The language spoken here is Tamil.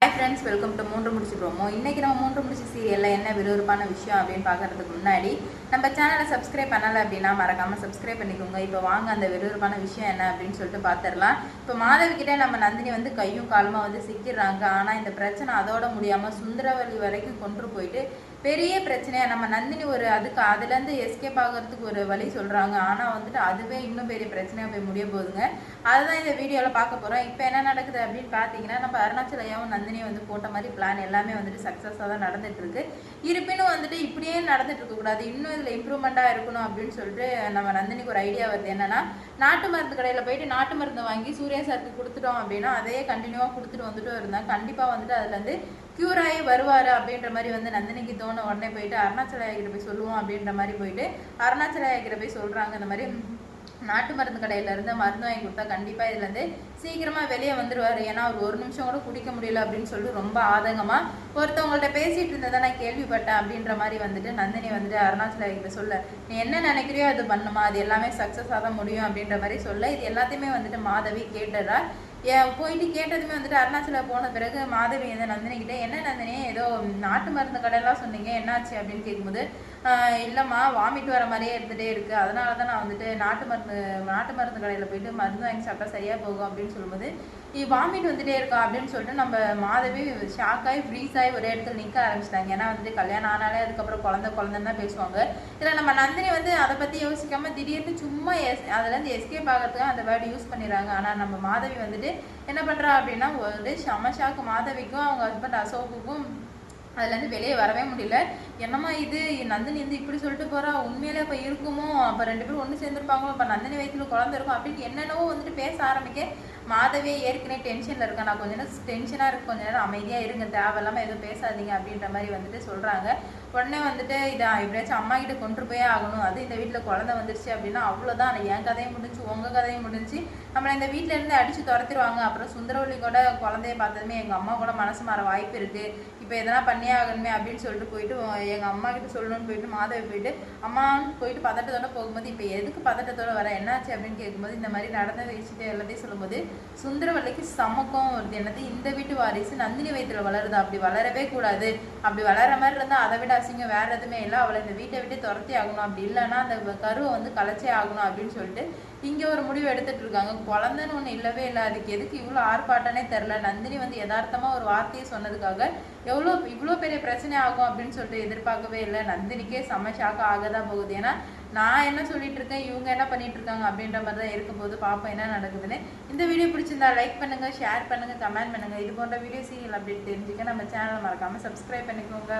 Hi friends, welcome to மூன்று முடிச்சு ப்ரோமோ. இன்னைக்கு நம்ம மூன்று முடிச்சு சீரியல்ல என்ன விறுவிறுப்பான விஷயம் அப்படின்னு பார்க்கறதுக்கு முன்னாடி நம்ம சேனலை சப்ஸ்கிரைப் பண்ணல அப்படின்னா மறக்காம சப்ஸ்கிரைப் பண்ணிக்கோங்க. இப்போ வாங்க அந்த விறுவிறுப்பான விஷயம் என்ன அப்படின்னு சொல்லிட்டு பார்த்துடலாம். இப்போ மாதவி கிட்ட நம்ம நந்தினி வந்து கையும் காலுமா வந்து சிக்கிடுறாங்க. ஆனால் இந்த பிரச்சனை அதோட முடியாமல் சுந்தரவல்லி வரைக்கும் கொண்டு போயிட்டு பெரிய பிரச்சனையா நம்ம நந்தினி அதுலேருந்து எஸ்கேப் ஆகிறதுக்கு ஒரு வழி சொல்கிறாங்க. ஆனால் வந்துட்டு அதுவே இன்னும் பெரிய பிரச்சனையாக போய் முடிய போகுதுங்க. அதுதான் இந்த வீடியோவில் பார்க்க போகிறோம். இப்போ என்ன நடக்குது அப்படின்னு பார்த்தீங்கன்னா நம்ம அருணாச்சலையாவும் நந்தினியை வந்து போட்ட மாதிரி பிளான் எல்லாமே வந்துட்டு சக்ஸஸாக தான் நடந்துட்டு இருக்கு. இருப்பினும் வந்துட்டு இப்படியே நடந்துட்டு இருக்கக்கூடாது, இன்னும் இதில் இம்ப்ரூவ்மெண்ட்டாக இருக்கணும் அப்படின்னு சொல்லிட்டு நம்ம நந்தினிக்கு ஒரு ஐடியா வருது. என்னன்னா நாட்டு மருந்து கடையில் போயிட்டு நாட்டு மருந்து வாங்கி சூர்யா சாருக்கு கொடுத்துட்டோம் அப்படின்னா அதையே கண்டினியூவாக கொடுத்துட்டு வந்துட்டு இருந்தால் கண்டிப்பாக வந்துட்டு அதுலேருந்து க்யூர் ஆகி வருவார் அப்படின்ற மாதிரி வந்து நந்தினிக்கு தோண உடனே போயிட்டு அருணாச்சலையா கிட்ட போய் சொல்லுவோம் அப்படின்ற மாதிரி போயிட்டு அருணாச்சலையா கிட்ட போய் சொல்கிறாங்க. இந்த மாதிரி நாட்டு மருந்து கடையில இருந்து மருந்து வாங்கி கொடுத்தா கண்டிப்பா இதுல இருந்து சீக்கிரமா வெளியே வந்துருவாரு, ஏன்னா அவர் ஒரு நிமிஷம் கூட குடிக்க முடியல அப்படின்னு சொல்லிட்டு ரொம்ப ஆதங்கமா ஒருத்தவங்கள்ட்ட பேசிட்டு இருந்ததை நான் கேள்விப்பட்டேன் அப்படின்ற மாதிரி வந்துட்டு நந்தினி வந்துட்டு அருணாச்சல கிட்ட சொல்ல, நீ என்ன நினைக்கிறியோ அது பண்ணுமா, அது எல்லாமே சக்சஸ் ஆக முடியும் அப்படின்ற மாதிரி சொல்ல இது எல்லாத்தையுமே வந்துட்டு மாதவி கேட்டுறா. போயிட்டு கேட்டதுமே வந்துட்டு அருணாச்சல போன பிறகு மாதவி வந்து நந்தினி கிட்டே, என்ன நந்தினி ஏதோ நாட்டு மருந்து கடையெல்லாம் சொன்னீங்க என்னாச்சு அப்படின்னு கேட்கும்போது, இல்லைம்மா வாமிட் வர மாதிரியே இருந்துகிட்டே இருக்குது, அதனால தான் நான் வந்துட்டு நாட்டு மருந்து கடையில் போயிட்டு மருந்து வாங்கி சாப்பிட்டா சரியாக போகும் அப்படின்னு சொல்லும்போது, வாமிட் வந்துட்டே இருக்கா அப்படின்னு சொல்லிட்டு நம்ம மாதவி ஷாக்காகி ஃப்ரீஸ் ஆகி ஒரே இடத்துல நிற்க ஆரம்பிச்சிட்டாங்க. ஏன்னா வந்துட்டு கல்யாணம் ஆனாலே அதுக்கப்புறம் குழந்தைன்னு தான் பேசுவாங்க. இதில் நம்ம நந்தினி வந்து அதை பற்றி யோசிக்காமல் திடீர்னு சும்மா அதுலேருந்து எஸ்கேப் ஆகிறதுக்காக அந்த வேர்டு யூஸ் பண்ணிடுறாங்க. ஆனால் நம்ம மாதவி வந்துட்டு என்ன பண்ணுறா அப்படின்னா ஒரு செம ஷாக்கு மாதவிக்கும் அவங்க ஹஸ்பண்ட் அசோக்குக்கும் அதுலேருந்து வெளியே வரவே முடியல. என்னம்மா இது நந்தினி வந்து இப்படி சொல்லிட்டு போகிறா, உண்மையிலே இப்போ இருக்குமோ, அப்போ ரெண்டு பேரும் ஒன்று சேர்ந்துருப்பாங்களோ, இப்போ நந்தினி வயிற்றுல குழந்தை இருக்கும் அப்படின்னு என்னென்னவோ வந்துட்டு பேச ஆரம்பிக்க மாதவியே ஏற்கனவே டென்ஷனில் இருக்கேன், நான் கொஞ்ச நேரம் டென்ஷனாக இருக்கு, கொஞ்ச நேரம் அமைதியாக இருங்க, தேவையில்லாமல் எதுவும் பேசாதீங்க அப்படின்ற மாதிரி வந்துட்டு சொல்கிறாங்க. உடனே வந்துட்டு இதை எப்படியாச்சும் அம்மா கிட்ட கொண்டு போயே ஆகணும், அது இந்த வீட்டில் குழந்தை வந்துருச்சு அப்படின்னா அவ்வளோதான், என் கதையும் முடிஞ்சு உங்கள் கதையும் முடிஞ்சு நம்மளை இந்த வீட்டில் இருந்து அடித்து துரத்திடுவாங்க. அப்புறம் சுந்தரவல்லி கூட குழந்தைய பார்த்ததுமே எங்கள் அம்மா கூட மனசு மாற வாய்ப்பு இருக்குது, இப்போ எதனா பண்ணியே ஆகணுமே அப்படின்னு சொல்லிட்டு போயிட்டு எங்கள் அம்மா கிட்ட சொல்லணும்னு போயிட்டு மாதவி போயிட்டு அம்மான்னு போயிட்டு பதட்டத்தோட போகும்போது, இப்போ எதுக்கு பதட்டத்தோட வர என்னாச்சு அப்படின்னு கேட்கும்போது இந்த மாதிரி நடந்த வச்சுட்டு எல்லாத்தையும் சொல்லும்போது சுந்தரவல்லிக்கு சமக்கம் வருது. என்னது இந்த வீட்டு வாரிசு நந்தினி வயிற்றுல வளருது, அப்படி வளரவே கூடாது, அப்படி வளர மாதிரி இருந்தால் அதை விட அசிங்கம் வேற எதுவுமே இல்லை, அவளை இந்த வீட்டை விட்டு துரத்தி ஆகணும், அப்படி இல்லைன்னா அந்த கருவை வந்து கலைச்சே ஆகணும் அப்படின்னு சொல்லிட்டு இங்கே ஒரு முடிவு எடுத்துட்டு இருக்காங்க. குழந்தைன்னு ஒன்று இல்லவே இல்லை, அதுக்கு எதுக்கு இவ்வளோ ஆர்ப்பாட்டனே தெரில. நந்தினி வந்து யதார்த்தமாக ஒரு வார்த்தையை சொன்னதுக்காக இவ்வளோ பெரிய பிரச்சனை ஆகும் அப்படின்னு சொல்லிட்டு எதிர்பார்க்கவே இல்லை. நந்தினிக்கே செம்ம ஷாக்காக ஆகதான் போகுது. ஏன்னா நான் என்ன சொல்லிட்டு இருக்கேன், இவங்க என்ன பண்ணிட்டு இருக்காங்க அப்படின்ற மாதிரி தான் இருக்கும்போது பார்ப்போம் என்ன நடக்குதுன்னு. இந்த வீடியோ பிடிச்சிருந்தா லைக் பண்ணுங்க, ஷேர் பண்ணுங்க, கமெண்ட் பண்ணுங்க. இது போன்ற வீடியோ சீரியல் அப்டேட் தெரிஞ்சுக்க நம்ம சேனலை மறக்காம சப்ஸ்கிரைப் பண்ணிக்கோங்க.